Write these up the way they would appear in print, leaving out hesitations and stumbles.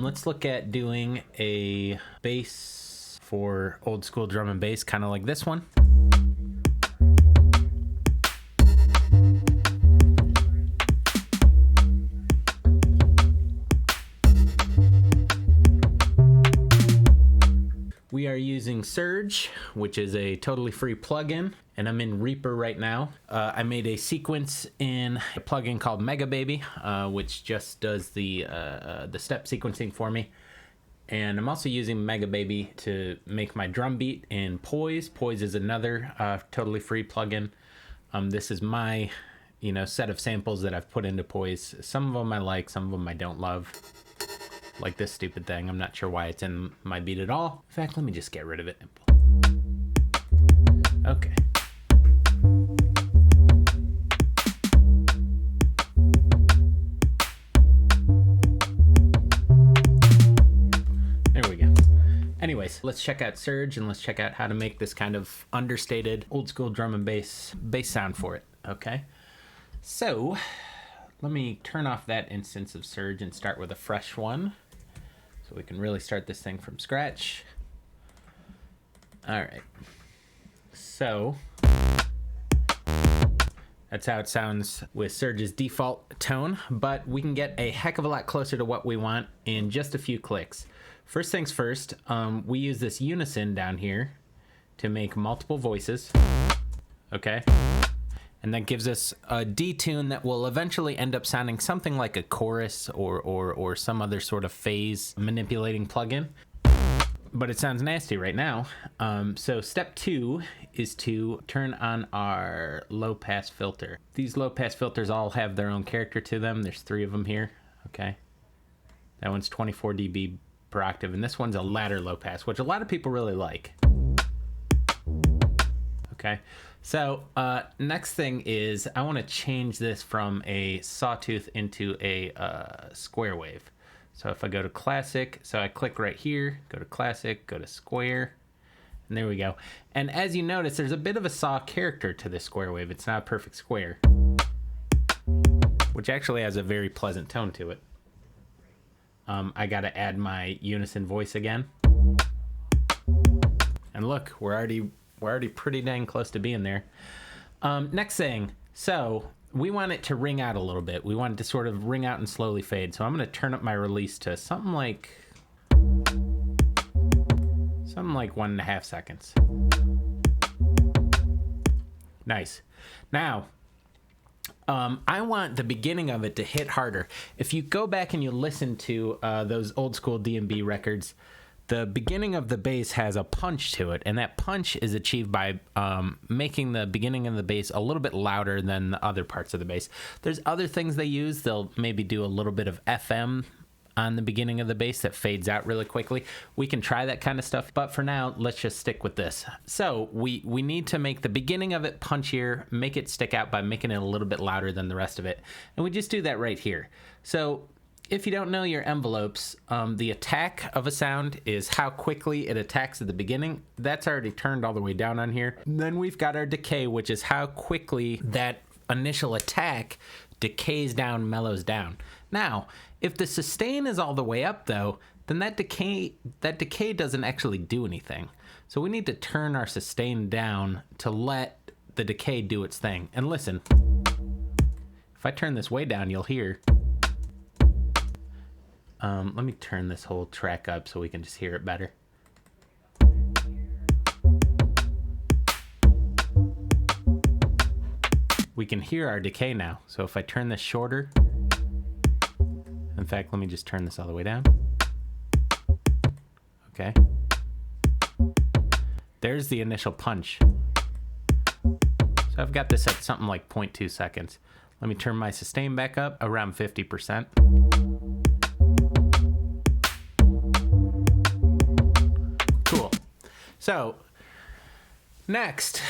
Let's look at doing a bass for old school drum and bass, kind of like this one. We are using Surge, which is a totally free plugin, and I'm in Reaper right now. I made a sequence in a plugin called Mega Baby, which just does the step sequencing for me. And I'm also using Mega Baby to make my drum beat in Poise. Poise is another totally free plugin. This is my, set of samples that I've put into Poise. Some of them I like, some of them I don't love. Like this stupid thing. I'm not sure why it's in my beat at all. In fact, let me just get rid of it. Okay. There we go. Anyways, let's check out Surge and let's check out how to make this kind of understated old school drum and bass sound for it. Okay. So let me turn off that instance of Surge and start with a fresh one. So we can really start this thing from scratch. All right. So that's how it sounds with Surge's default tone, but we can get a heck of a lot closer to what we want in just a few clicks. First things first, we use this unison down here to make multiple voices. Okay. And that gives us a detune that will eventually end up sounding something like a chorus or some other sort of phase manipulating plugin. But it sounds nasty right now. So step 2 is to turn on our low pass filter. These low pass filters all have their own character to them. There's 3 of them here. Okay. That one's 24 dB per octave, and this one's a ladder low pass, which a lot of people really like. Okay. So next thing is I want to change this from a sawtooth into a square wave. So if I go to classic, so I click right here, go to classic, go to square, and there we go. And as you notice, there's a bit of a saw character to this square wave. It's not a perfect square, which actually has a very pleasant tone to it. I got to add my unison voice again. And look, we're already pretty dang close to being there. Next thing, so we want it to ring out a little bit. We want it to sort of ring out and slowly fade. So I'm going to turn up my release to something like 1.5 seconds. Nice. Now, I want the beginning of it to hit harder. If you go back and you listen to those old school D&B records, the beginning of the bass has a punch to it, and that punch is achieved by making the beginning of the bass a little bit louder than the other parts of the bass. There's other things they use. They'll maybe do a little bit of FM on the beginning of the bass that fades out really quickly. We can try that kind of stuff, but for now, let's just stick with this. So we need to make the beginning of it punchier, make it stick out by making it a little bit louder than the rest of it, and we just do that right here. So if you don't know your envelopes, the attack of a sound is how quickly it attacks at the beginning. That's already turned all the way down on here. Then we've got our decay, which is how quickly that initial attack decays down, mellows down. Now, if the sustain is all the way up, though, then that decay doesn't actually do anything. So we need to turn our sustain down to let the decay do its thing. And listen, if I turn this way down, you'll hear. Let me turn this whole track up so we can just hear it better. We can hear our decay now. So if I turn this shorter, in fact, let me just turn this all the way down. Okay. There's the initial punch. So I've got this at something like 0.2 seconds. Let me turn my sustain back up around 50%. So next,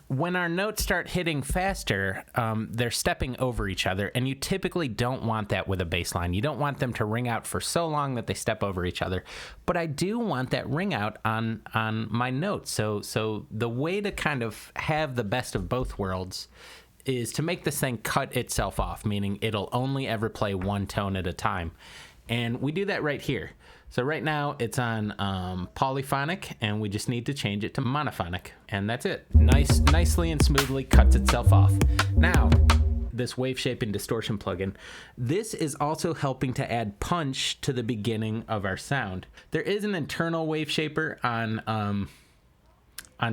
when our notes start hitting faster, they're stepping over each other, and you typically don't want that with a bass line. You don't want them to ring out for so long that they step over each other. But I do want that ring out on my notes. So the way to kind of have the best of both worlds is to make this thing cut itself off, meaning it'll only ever play one tone at a time. And we do that right here. So right now it's on polyphonic, and we just need to change it to monophonic, and that's it. Nicely and smoothly cuts itself off. Now, this wave shape and distortion plugin, this is also helping to add punch to the beginning of our sound. There is an internal wave shaper on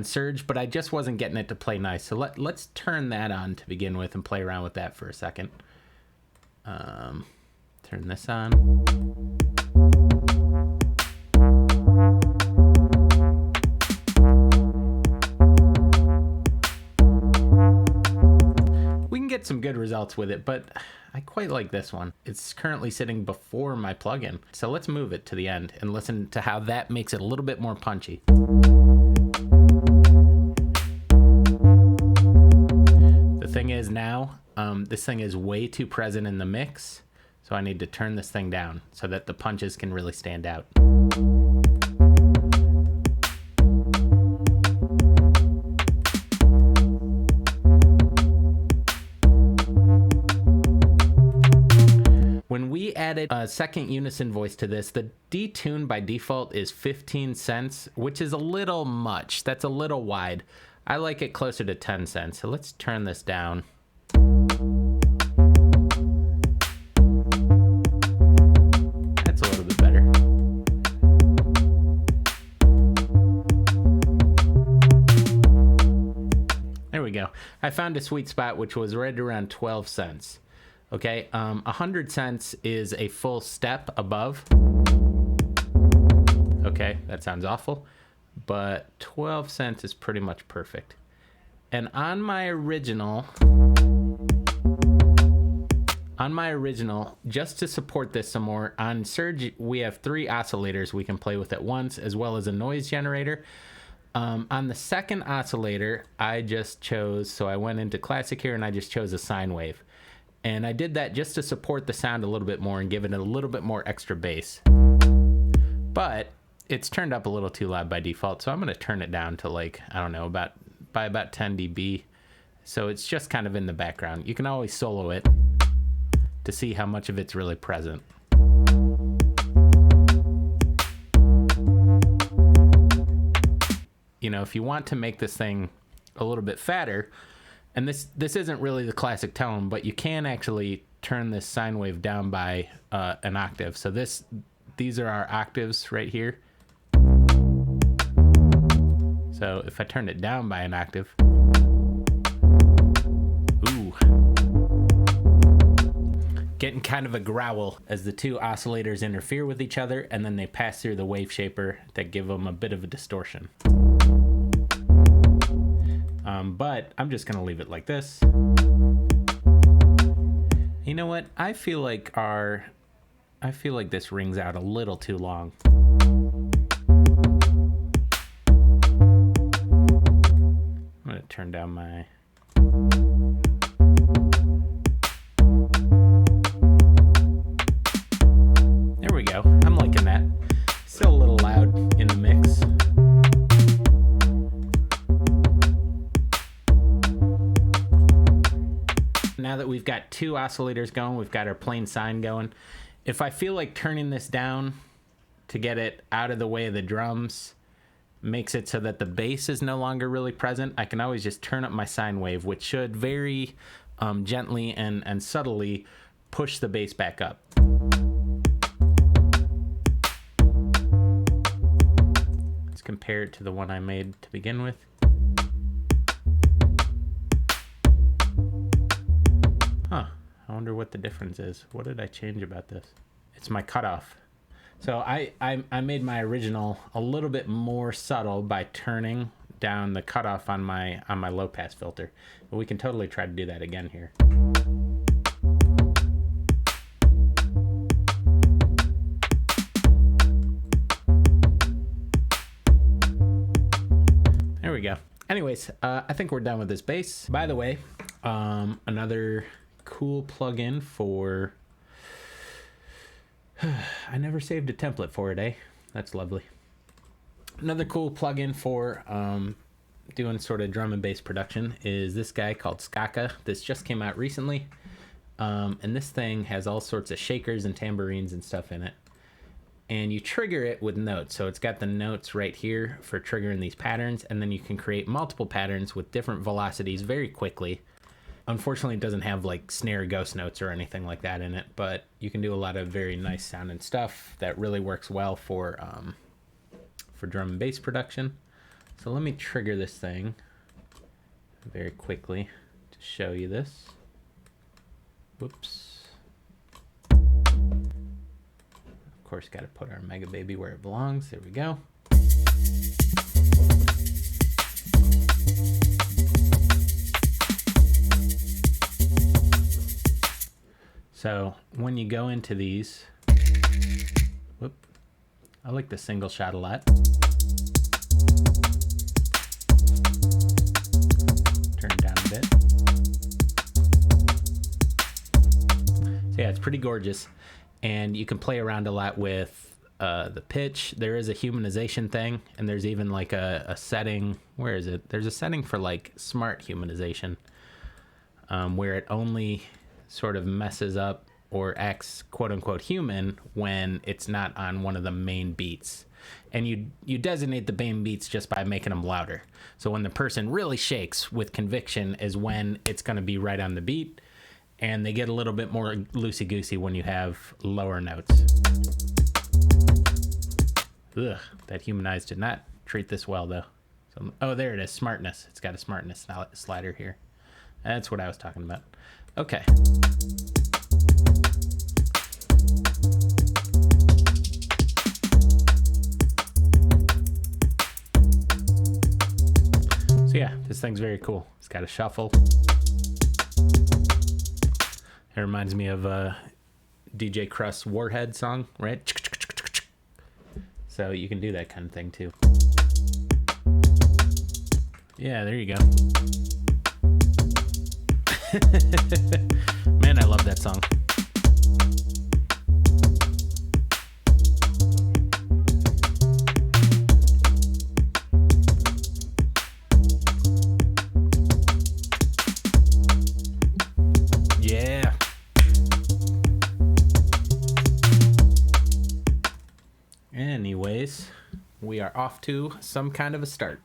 Surge, but I just wasn't getting it to play nice. So let's turn that on to begin with and play around with that for a second. Turn this on. We can get some good results with it, but I quite like this one. It's currently sitting before my plugin. So let's move it to the end and listen to how that makes it a little bit more punchy. The thing is now, this thing is way too present in the mix, so I need to turn this thing down so that the punches can really stand out. When we added a second unison voice to this, the detune by default is 15 cents, which is a little much. That's a little wide. I like it closer to 10 cents. So let's turn this down. That's a little bit better. There we go. I found a sweet spot, which was right around 12 cents. Okay, 100 cents is a full step above. Okay, that sounds awful, but 12 cents is pretty much perfect. And on my original, just to support this some more, on Surge, we have 3 oscillators we can play with at once, as well as a noise generator. On the second oscillator, I just chose, so I went into classic here and I just chose a sine wave. And I did that just to support the sound a little bit more and give it a little bit more extra bass. But it's turned up a little too loud by default, so I'm going to turn it down to, like, I don't know, by about 10 dB. So it's just kind of in the background. You can always solo it to see how much of it's really present. You know, if you want to make this thing a little bit fatter, and this isn't really the classic tone, but you can actually turn this sine wave down by an octave. So these are our octaves right here. So if I turn it down by an octave, ooh, getting kind of a growl as the 2 oscillators interfere with each other, and then they pass through the wave shaper that give them a bit of a distortion. But I'm just gonna leave it like this. You know what? I feel like this rings out a little too long. I'm gonna turn down my... There we go. I'm liking that. Still a little loud in the mix. Now that we've got 2 oscillators going, we've got our plain sine going. If I feel like turning this down to get it out of the way of the drums makes it so that the bass is no longer really present, I can always just turn up my sine wave, which should very gently and subtly push the bass back up. Let's compare it to the one I made to begin with. Huh, I wonder what the difference is. What did I change about this? It's my cutoff. So I made my original a little bit more subtle by turning down the cutoff on my low pass filter. But we can totally try to do that again here. There we go. Anyways, I think we're done with this bass. By the way, another cool plugin for... I never saved a template for it, eh? That's lovely. Another cool plugin for doing sort of drum and bass production is this guy called Skaka. This just came out recently. And this thing has all sorts of shakers and tambourines and stuff in it. And you trigger it with notes. So it's got the notes right here for triggering these patterns, and then you can create multiple patterns with different velocities very quickly. Unfortunately, it doesn't have like snare ghost notes or anything like that in it, but you can do a lot of very nice sounding stuff that really works well for drum and bass production. So let me trigger this thing very quickly to show you this. Whoops. Of course, got to put our Mega Baby where it belongs. There we go. So when you go into these, whoop, I like the single shot a lot. Turn it down a bit. So yeah, it's pretty gorgeous. And you can play around a lot with the pitch. There is a humanization thing, and there's even like a setting. Where is it? There's a setting for like smart humanization, where it only sort of messes up or acts quote unquote human when it's not on one of the main beats. And you designate the main beats just by making them louder. So when the person really shakes with conviction is when it's going to be right on the beat. And they get a little bit more loosey-goosey when you have lower notes. Ugh, that humanized did not treat this well, though. So, oh, there it is, smartness. It's got a smartness slider here. That's what I was talking about. Okay. So yeah, this thing's very cool. It's got a shuffle. It reminds me of DJ Krust's Warhead song, right? So you can do that kind of thing too. Yeah, there you go. Man, I love that song. Yeah. Anyways, we are off to some kind of a start.